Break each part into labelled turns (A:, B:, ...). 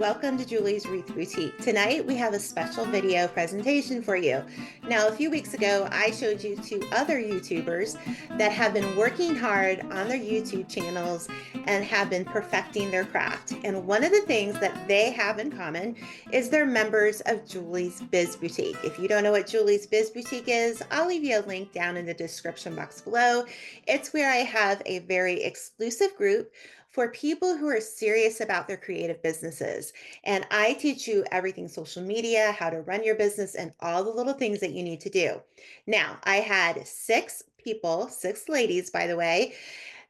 A: welcome to Julie's Wreath Boutique. Tonight we have a special video presentation for you. Now, a few weeks ago, I showed you two other YouTubers that have been working hard on their YouTube channels and have been perfecting their craft. And one of the things that they have in common is they're members of Julie's Biz Boutique. If you don't know what Julie's Biz Boutique is, I'll leave you a link down in the description box below. It's where I have a very exclusive group for people who are serious about their creative businesses. And I teach you everything social media, how to run your business, and all the little things that you need to do. Now, I had 6 people, 6 ladies, by the way.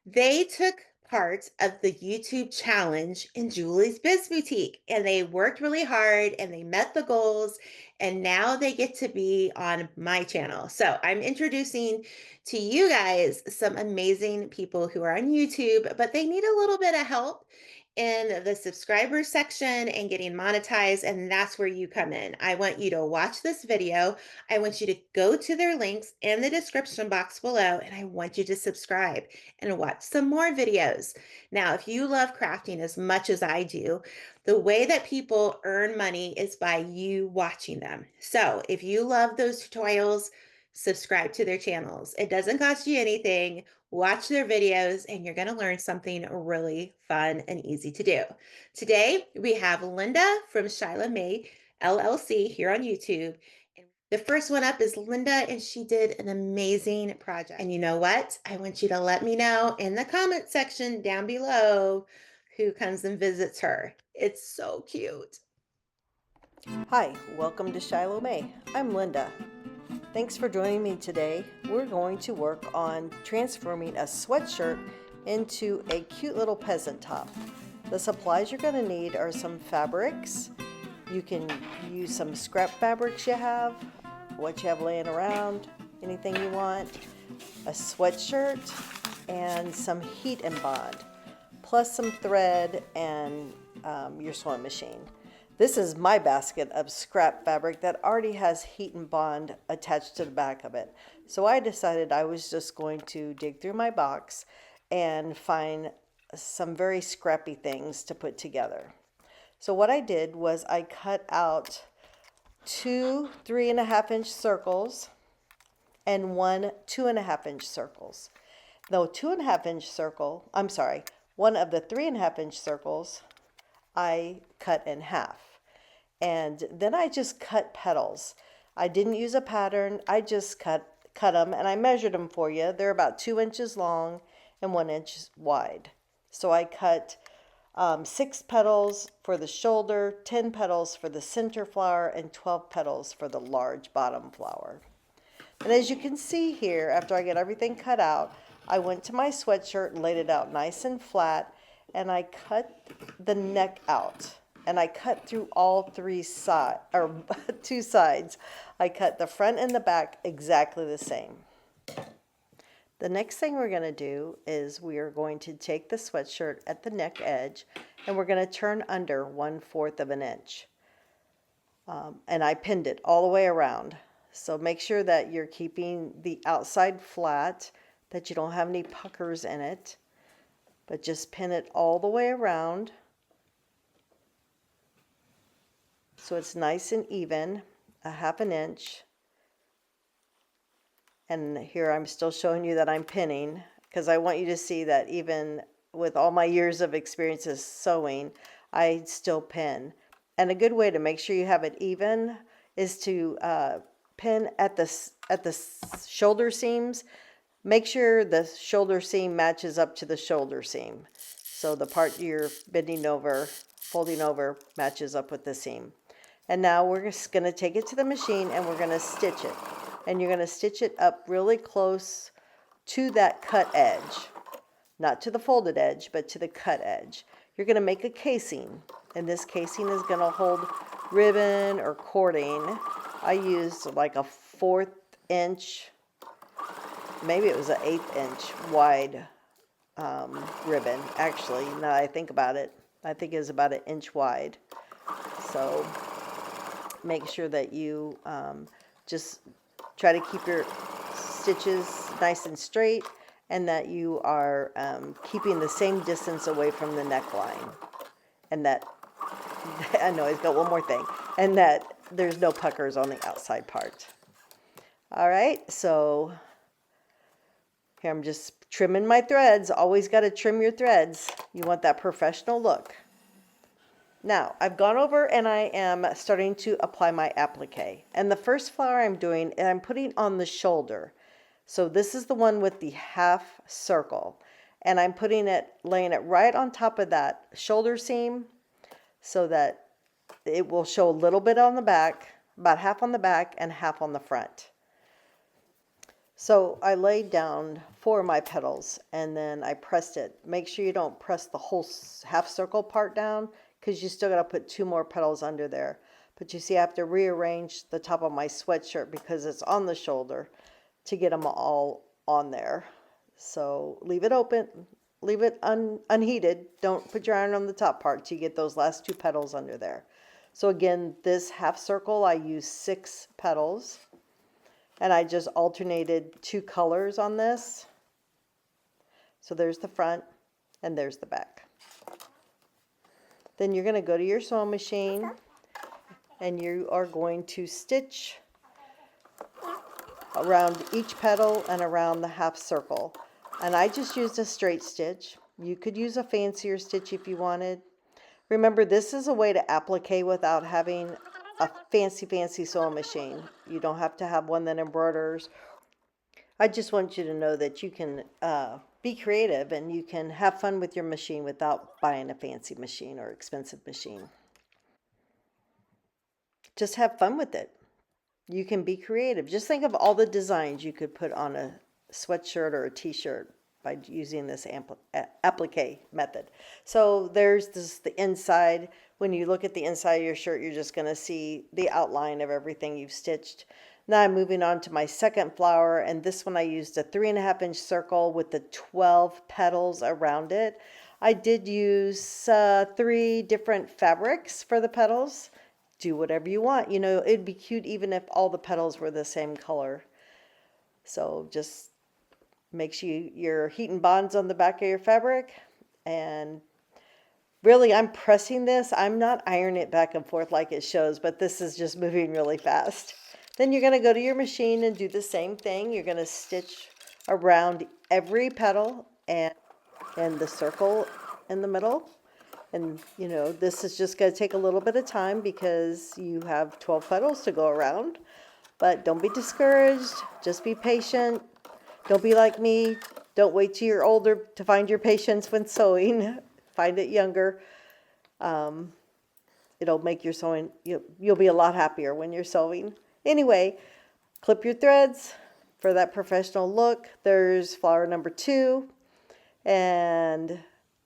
A: They took part of the YouTube challenge in Julie's Biz Boutique, and they worked really hard and they met the goals, and now they get to be on my channel. So I'm introducing to you guys some amazing people who are on YouTube, but they need a little bit of help in the subscriber section and getting monetized, and that's where you come in. I want you to watch this video. I want you to go to their links in the description box below, and I want you to subscribe and watch some more videos. Now, if you love crafting as much as I do, the way that people earn money is by you watching them. So if you love those tutorials, subscribe to their channels. It doesn't cost you anything. Watch their videos and you're going to learn something really fun and easy to do. Today, we have Linda from Shiloh May LLC here on YouTube. The first one up is Linda, and she did an amazing project. And you know what? I want you to let me know in the comment section down below who comes and visits her. It's so cute.
B: Hi, welcome to Shiloh May. I'm Linda. Thanks for joining me today. We're going to work on transforming a sweatshirt into a cute little peasant top. The supplies you're going to need are some fabrics. You can use some scrap fabrics you have, what you have laying around, anything you want, a sweatshirt, and some heat and bond, plus some thread and your sewing machine. This is my basket of scrap fabric that already has heat and bond attached to the back of it. So I decided I was just going to dig through my box and find some very scrappy things to put together. So what I did was I cut out 2 3.5-inch circles and 1 2.5-inch circles. One of the 3.5-inch circles I cut in half. And then I just cut petals. I didn't use a pattern. I just cut them, and I measured them for you. They're about 2 inches long and 1 inch wide. So I cut 6 petals for the shoulder, 10 petals for the center flower, and 12 petals for the large bottom flower. And as you can see here, after I get everything cut out, I went to my sweatshirt and laid it out nice and flat, and I cut the neck out. And I cut through all 2 sides. I cut the front and the back exactly the same. The next thing we're going to do is we are going to take the sweatshirt at the neck edge and we're going to turn under 1/4 of an inch. And I pinned it all the way around. So make sure that you're keeping the outside flat, that you don't have any puckers in it, but just pin it all the way around. So it's nice and even, 1/2 inch. And here I'm still showing you that I'm pinning because I want you to see that even with all my years of experience as sewing, I still pin. And a good way to make sure you have it even is to pin at the shoulder seams. Make sure the shoulder seam matches up to the shoulder seam. So the part you're bending over, folding over, matches up with the seam. And now we're just going to take it to the machine and we're going to stitch it. And you're going to stitch it up really close to that cut edge. Not to the folded edge, but to the cut edge. You're going to make a casing. And this casing is going to hold ribbon or cording. I used like a 1/4 inch, maybe it was an 1/8 inch wide ribbon. Actually, now that I think about it, I think it was about 1 inch wide. So make sure that you just try to keep your stitches nice and straight and that you are keeping the same distance away from the neckline and that I know he's got one more thing, and that there's no puckers on the outside part. All right, so here I'm just trimming my threads. Always got to trim your threads. You want that professional look. Now, I've gone over and I am starting to apply my applique. And the first flower I'm doing, and I'm putting on the shoulder. So this is the one with the half circle. And I'm laying it right on top of that shoulder seam so that it will show a little bit on the back, about half on the back and half on the front. So I laid down 4 of my petals and then I pressed it. Make sure you don't press the whole half circle part down because you still got to put 2 more petals under there. But you see I have to rearrange the top of my sweatshirt because it's on the shoulder to get them all on there. So leave it open, leave it unheated. Don't put your iron on the top part till you get those last 2 petals under there. So again, this half circle, I used 6 petals. And I just alternated 2 colors on this. So there's the front and there's the back. Then you're going to go to your sewing machine and you are going to stitch around each petal and around the half circle. And I just used a straight stitch. You could use a fancier stitch if you wanted. Remember, this is a way to applique without having a fancy sewing machine. You don't have to have one that embroiders. I just want you to know that you can be creative and you can have fun with your machine without buying a fancy machine or expensive machine. Just have fun with it. You can be creative. Just think of all the designs you could put on a sweatshirt or a t-shirt by using this applique method. So there's the inside. When you look at the inside of your shirt, you're just going to see the outline of everything you've stitched. Now I'm moving on to my second flower, and this one I used a 3.5-inch circle with the 12 petals around it. I did use 3 different fabrics for the petals. Do whatever you want. You know, it'd be cute even if all the petals were the same color. So just make sure your heat and bonds on the back of your fabric. And really, I'm pressing this. I'm not ironing it back and forth like it shows, but this is just moving really fast. Then you're going to go to your machine and do the same thing. You're going to stitch around every petal and the circle in the middle. And, you know, this is just going to take a little bit of time because you have 12 petals to go around. But don't be discouraged. Just be patient. Don't be like me. Don't wait till you're older to find your patience when sewing. Find it younger. It'll make your sewing, you'll be a lot happier when you're sewing. Anyway, clip your threads for that professional look. There's flower number 2. And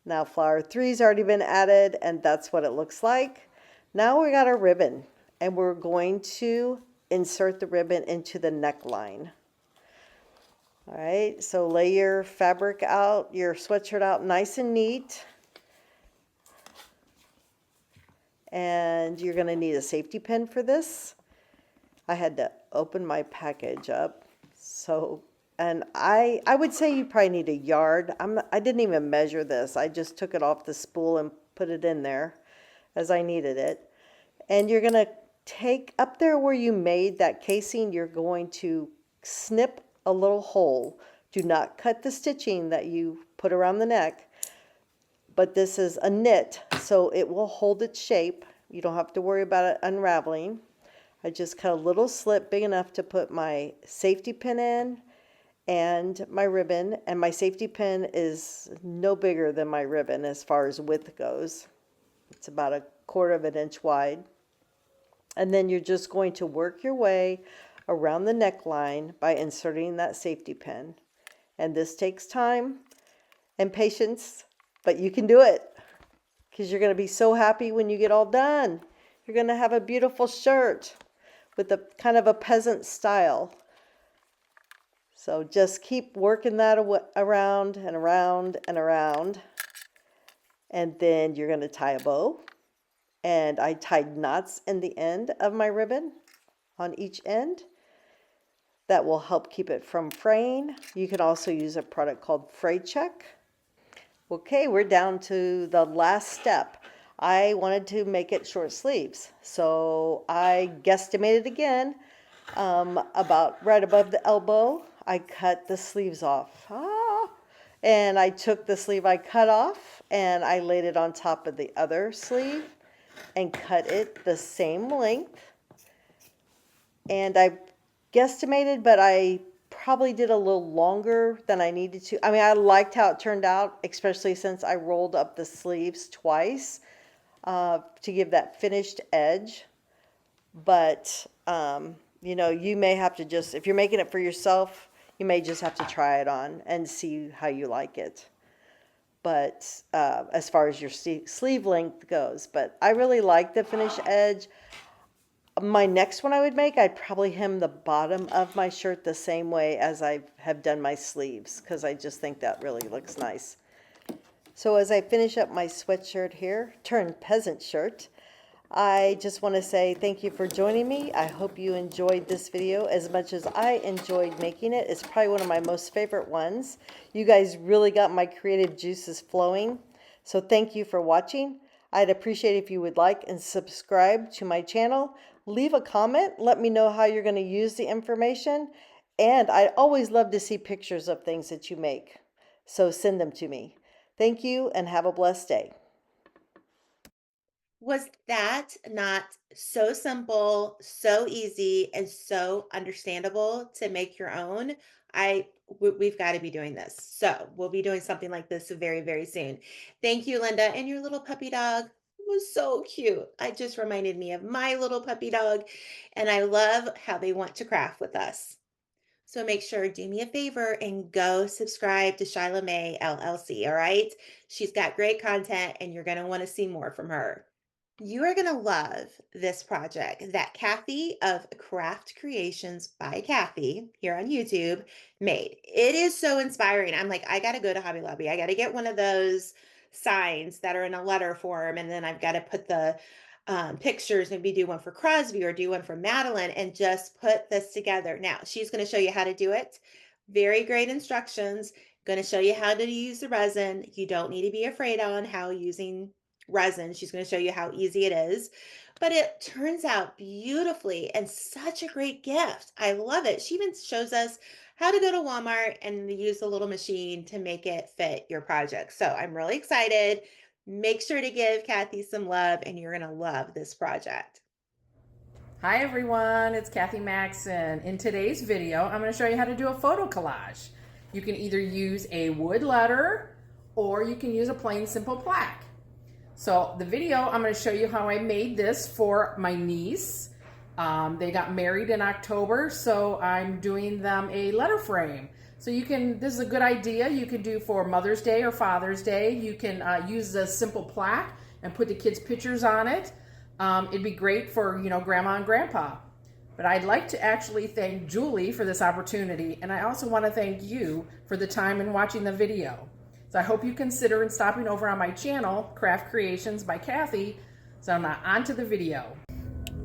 B: now flower 3's already been added, and that's what it looks like. Now we got our ribbon, and we're going to insert the ribbon into the neckline. All right, so lay your fabric out, your sweatshirt out nice and neat. And you're going to need a safety pin for this. I had to open my package up. So, and I would say you probably need a yard. I didn't even measure this. I just took it off the spool and put it in there as I needed it. And you're going to take up there where you made that casing, you're going to snip a little hole. Do not cut the stitching that you put around the neck. But this is a knit, so it will hold its shape. You don't have to worry about it unraveling. I just cut a little slit big enough to put my safety pin in and my ribbon. And my safety pin is no bigger than my ribbon as far as width goes. It's about 1/4 of an inch wide. And then you're just going to work your way around the neckline by inserting that safety pin. And this takes time and patience. But you can do it because you're going to be so happy when you get all done. You're going to have a beautiful shirt with a kind of a peasant style. So just keep working that around and around and around. And then you're going to tie a bow. And I tied knots in the end of my ribbon on each end. That will help keep it from fraying. You can also use a product called Fray Check. Okay, we're down to the last step. I wanted to make it short sleeves. So I guesstimated again, about right above the elbow. I cut the sleeves off. And I took the sleeve I cut off and I laid it on top of the other sleeve and cut it the same length. And I guesstimated, but I probably did a little longer than I needed to. I mean, I liked how it turned out, especially since I rolled up the sleeves twice to give that finished edge. But, you know, you may have to just, if you're making it for yourself, you may just have to try it on and see how you like it. But as far as your sleeve length goes, but I really like the finished edge. My next one I would make, I'd probably hem the bottom of my shirt the same way as I have done my sleeves, because I just think that really looks nice. So as I finish up my sweatshirt here, turned peasant shirt, I just want to say thank you for joining me. I hope you enjoyed this video as much as I enjoyed making it. It's probably one of my most favorite ones. You guys really got my creative juices flowing. So thank you for watching. I'd appreciate if you would like and subscribe to my channel. Leave a comment. Let me know how you're going to use the information. And I always love to see pictures of things that you make. So send them to me. Thank you and have a blessed day.
A: Was that not so simple, so easy, and so understandable to make your own? We've got to be doing this. So we'll be doing something like this very, very soon. Thank you, Linda. And your little puppy dog was so cute. It just reminded me of my little puppy dog. And I love how they want to craft with us. So make sure, do me a favor and go subscribe to Shyla May LLC. All right. She's got great content and you're going to want to see more from her. You are going to love this project that Kathy of Craft Creations by Kathy here on YouTube made. It is so inspiring. I'm like, I got to go to Hobby Lobby. I got to get one of those signs that are in a letter form. And then I've got to put the pictures, maybe do one for Crosby or do one for Madeline and just put this together. Now, she's going to show you how to do it. Very great instructions. Going to show you how to use the resin. You don't need to be afraid on how using resin. She's going to show you how easy it is, but it turns out beautifully and such a great gift. I love it. She even shows us how to go to Walmart and use the little machine to make it fit your project. So I'm really excited. Make sure to give Kathy some love and you're going to love this project.
C: Hi everyone, it's Kathy Maxon. In today's video, I'm going to show you how to do a photo collage. You can either use a wood letter or you can use a plain simple plaque. So the video, I'm going to show you how I made this for my niece. They got married in October, so I'm doing them a letter frame. So you can, this is a good idea. You can do for Mother's Day or Father's Day. You can use a simple plaque and put the kids' pictures on it. It'd be great for, you know, Grandma and Grandpa. But I'd like to actually thank Julie for this opportunity, and I also want to thank you for the time in watching the video. So I hope you consider stopping over on my channel, Craft Creations by Kathy. So now on to the video.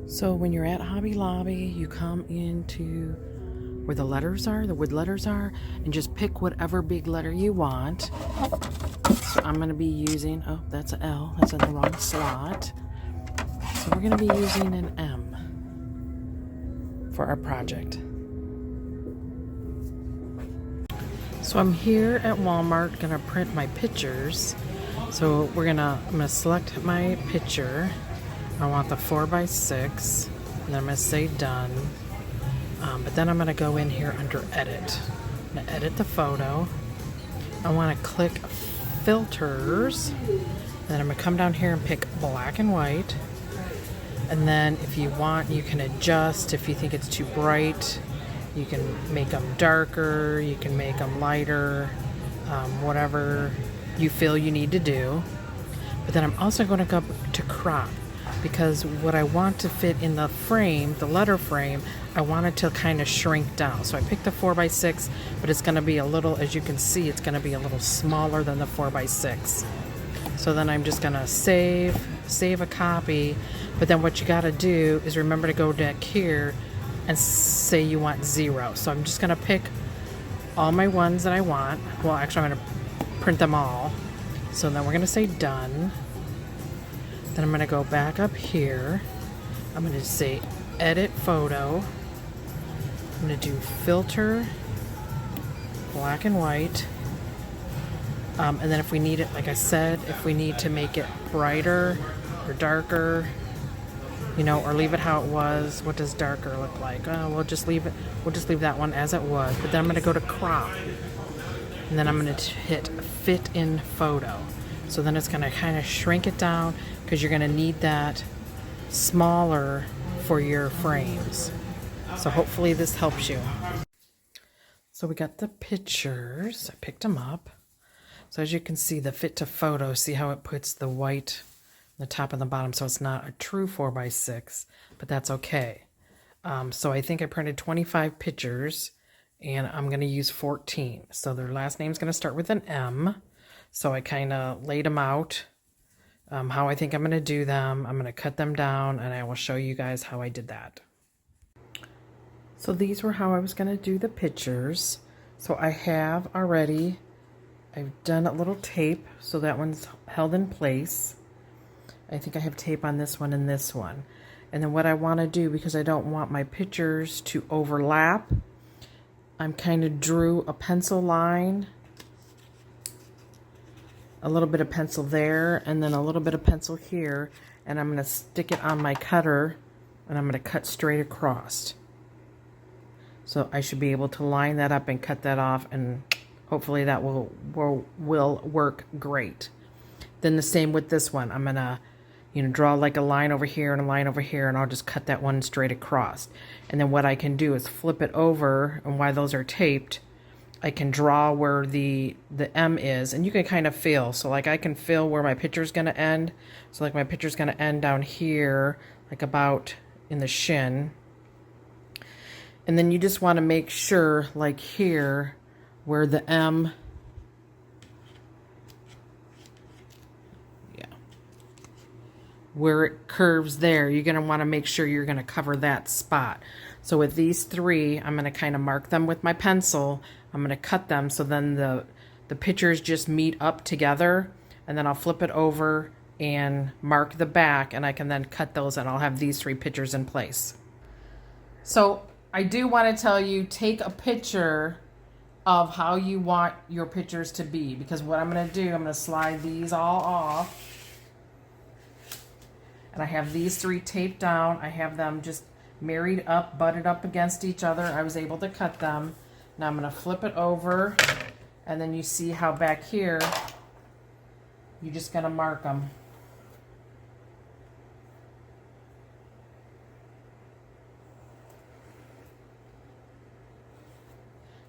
C: So when you're at Hobby Lobby, you come into where the letters are, the wood letters are, and just pick whatever big letter you want. So I'm going to be using, oh, that's an L, that's in the wrong slot. So we're going to be using an M for our project. So I'm here at Walmart gonna print my pictures. So I'm gonna select my picture. I want the 4x6, and then I'm gonna say done. But then I'm gonna go in here under edit. I'm gonna edit the photo. I wanna click filters. Then I'm gonna come down here and pick black and white. And then if you want, you can adjust if you think it's too bright. You can make them darker, you can make them lighter, whatever you feel you need to do. But then I'm also going to go to crop, because what I want to fit in the frame, the letter frame, I want it to kind of shrink down. So I picked the 4x6, but it's going to be a little, as you can see, it's going to be a little smaller than the 4x6. So then I'm just going to save a copy. But then what you got to do is remember to go back here and say you want 0. So I'm just going to pick all my ones that I want. Well, actually, I'm going to print them all. So then we're going to say done. Then I'm going to go back up here. I'm going to say edit photo. I'm going to do filter, black and white. And then if we need it, like I said, if we need to make it brighter or darker, you know, or leave it how it was. What does darker look like? We'll just leave it. We'll just leave that one as it was. But then I'm going to go to crop, and then I'm going to hit fit in photo. So then it's going to kind of shrink it down because you're going to need that smaller for your frames. So hopefully this helps you. So we got the pictures. I picked them up. So as you can see, the fit to photo, see how it puts the white on the top and the bottom, so it's not a true 4x6, but that's okay. So I think I printed 25 pictures, and I'm going to use 14. So their last name's going to start with an M. So I kind of laid them out, how I think I'm going to do them. I'm going to cut them down, and I will show you guys how I did that. So these were how I was going to do the pictures. So I have already, I've done a little tape, so that one's held in place. I think I have tape on this one and this one. And then what I want to do, because I don't want my pictures to overlap, I'm kind of drew a pencil line, a little bit of pencil there, and then a little bit of pencil here, and I'm going to stick it on my cutter, and I'm going to cut straight across. So I should be able to line that up and cut that off, and hopefully that will work great. Then the same with this one. I'm going to, you know, draw like a line over here and a line over here, and I'll just cut that one straight across. And then what I can do is flip it over, and while those are taped, I can draw where the M is, and you can kind of feel. So like I can feel where my picture's going to end. So like my picture's going to end down here, like about in the shin. And then you just want to make sure, like here, where the M, where it curves there, you're going to want to make sure you're going to cover that spot. So with these three, I'm going to kind of mark them with my pencil. I'm going to cut them so then the pictures just meet up together, and then I'll flip it over and mark the back, and I can then cut those, and I'll have these three pictures in place. So I do want to tell you, take a picture of how you want your pictures to be, because what I'm going to do, I'm going to slide these all off. And I have these three taped down. I have them just married up, butted up against each other. I was able to cut them. Now I'm going to flip it over, and then you see how back here, you're just going to mark them.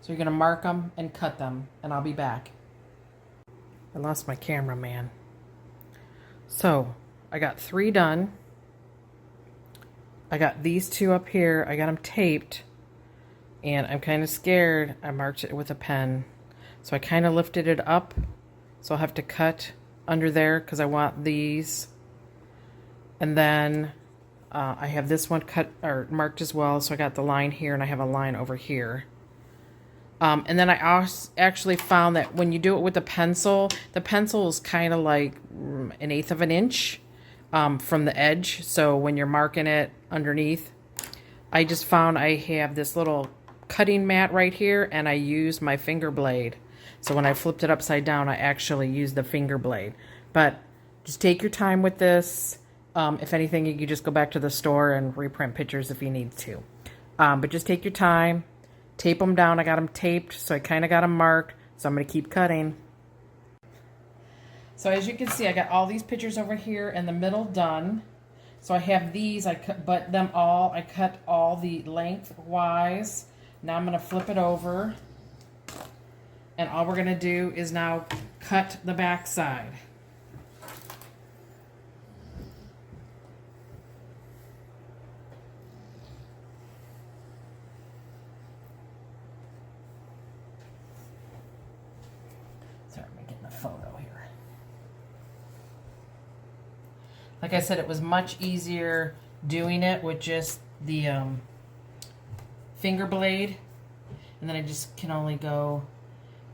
C: So you're going to mark them and cut them, and I'll be back. I lost my cameraman. So I got 3 done. I got these 2 up here. I got them taped, and I'm kind of scared. I marked it with a pen. So I kind of lifted it up. So I'll have to cut under there because I want these. And then I have this one cut or marked as well. So I got the line here, and I have a line over here. And then I actually found that when you do it with the pencil is kind of like 1/8 of an inch from the edge. So when you're marking it underneath, I just found I have this little cutting mat right here, and I used my finger blade. So when I flipped it upside down, I actually used the finger blade. But just take your time with this. If anything, you can just go back to the store and reprint pictures if you need to. But just take your time. Tape them down. I got them taped, so I kind of got them marked. So I'm going to keep cutting. So as you can see, I got all these pictures over here in the middle done. So I have these. I cut them all. I cut all the lengthwise. Now I'm going to flip it over, and all we're going to do is now cut the back side. Photo here. Like I said, it was much easier doing it with just the finger blade, and then I just can only go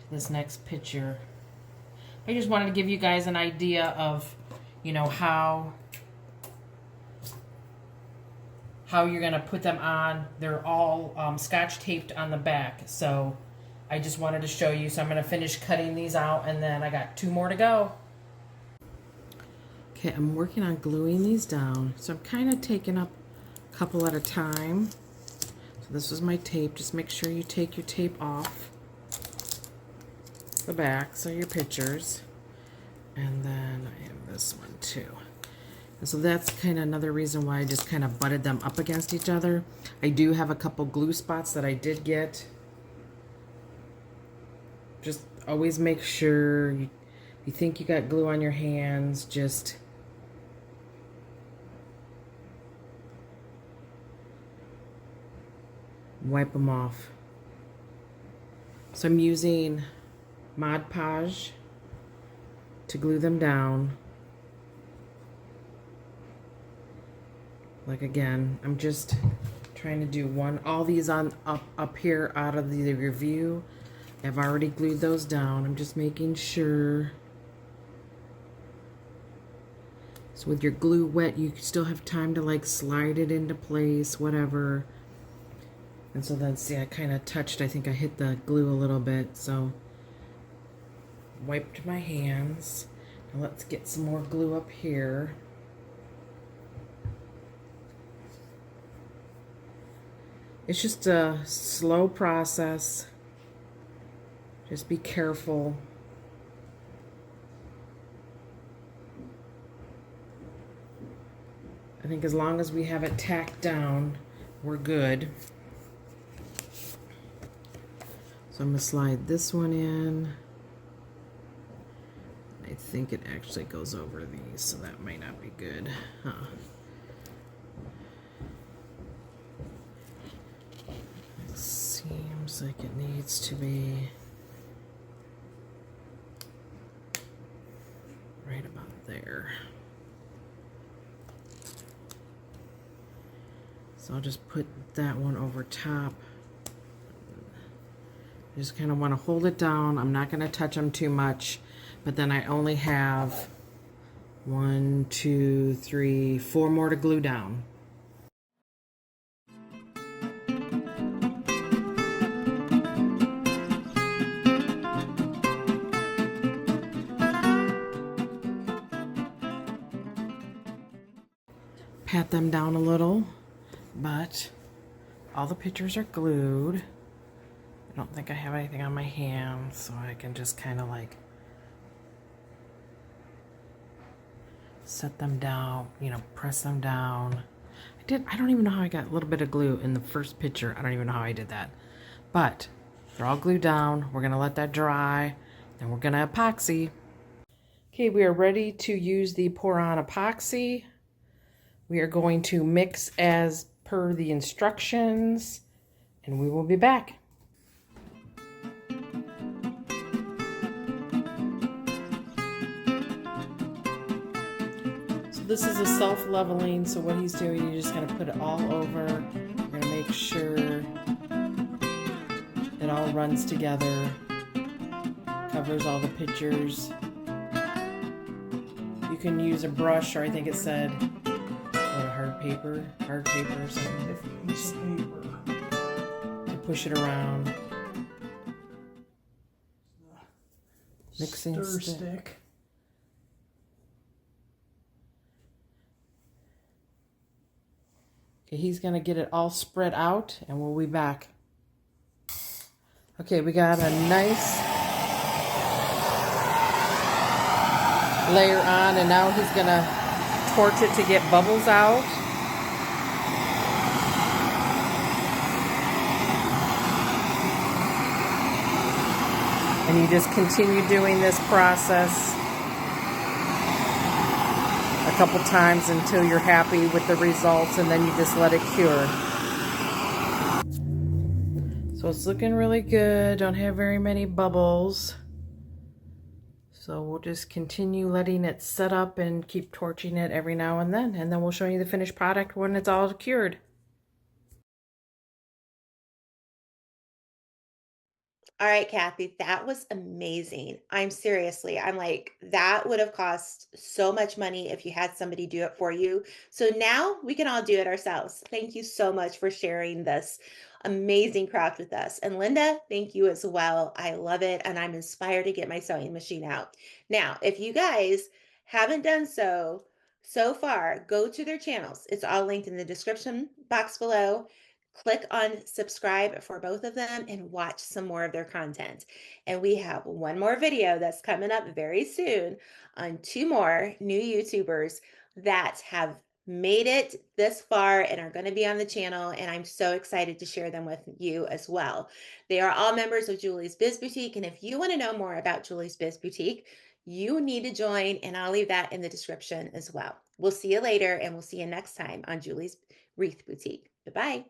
C: to this next picture. I just wanted to give you guys an idea of, you know, how how you're gonna put them on. They're all scotch taped on the back, so I just wanted to show you. So I'm gonna finish cutting these out, and then I got 2 more to go. Okay, I'm working on gluing these down, so I'm kind of taking up a couple at a time. So this was my tape. Just make sure you take your tape off the back, so your pictures. And then I have this one too. And so that's kind of another reason why I just kind of butted them up against each other. I do have a couple glue spots that I did get. Just always make sure you think you got glue on your hands, just wipe them off. So I'm using Mod Podge to glue them down. Like again, I'm just trying to do all these on up here out of the review. I've already glued those down. I'm just making sure. So with your glue wet, you still have time to like slide it into place, whatever. And so then see, I kind of touched, I think I hit the glue a little bit, so wiped my hands. Now let's get some more glue up here. It's just a slow process. Just be careful. I think as long as we have it tacked down, we're good. So I'm gonna slide this one in. I think it actually goes over these, so that might not be good. Huh. It seems like it needs to be right about there. So I'll just put that one over top. I just kind of want to hold it down. I'm not going to touch them too much, but then I only have 1, 2, 3, 4 more to glue down. Pat them down a little, but all the pictures are glued. I don't think I have anything on my hands, so I can just kind of like set them down, you know, press them down. I don't even know how I got a little bit of glue in the first picture. I don't even know how I did that. But they're all glued down. We're gonna let that dry, then we're gonna epoxy. Okay, we are ready to use the pour on epoxy. We are going to mix as per the instructions, and we will be back. This is a self-leveling, so what he's doing, you're just going to put it all over. You're going to make sure it all runs together, covers all the pictures. You can use a brush, or I think it said hard paper or something.
D: Different piece of paper.
C: To push it around. Mixing
D: stir stick.
C: Okay, he's gonna get it all spread out, and we'll be back. Okay, we got a nice layer on, and now he's gonna torch it to get bubbles out. And you just continue doing this process a couple times until you're happy with the results, and then you just let it cure. So it's looking really good. Don't have very many bubbles. So we'll just continue letting it set up and keep torching it every now and then we'll show you the finished product when it's all cured.
A: All right, Kathy, that was amazing. I'm like, that would have cost so much money if you had somebody do it for you. So now we can all do it ourselves. Thank you so much for sharing this amazing craft with us. And Linda, thank you as well. I love it. And I'm inspired to get my sewing machine out. Now, if you guys haven't done so far, go to their channels. It's all linked in the description box below. Click on subscribe for both of them and watch some more of their content. And we have one more video that's coming up very soon on two more new YouTubers that have made it this far and are going to be on the channel. And I'm so excited to share them with you as well. They are all members of Julie's Biz Boutique. And if you want to know more about Julie's Biz Boutique, you need to join, and I'll leave that in the description as well. We'll see you later, and we'll see you next time on Julie's Wreath Boutique. Bye bye.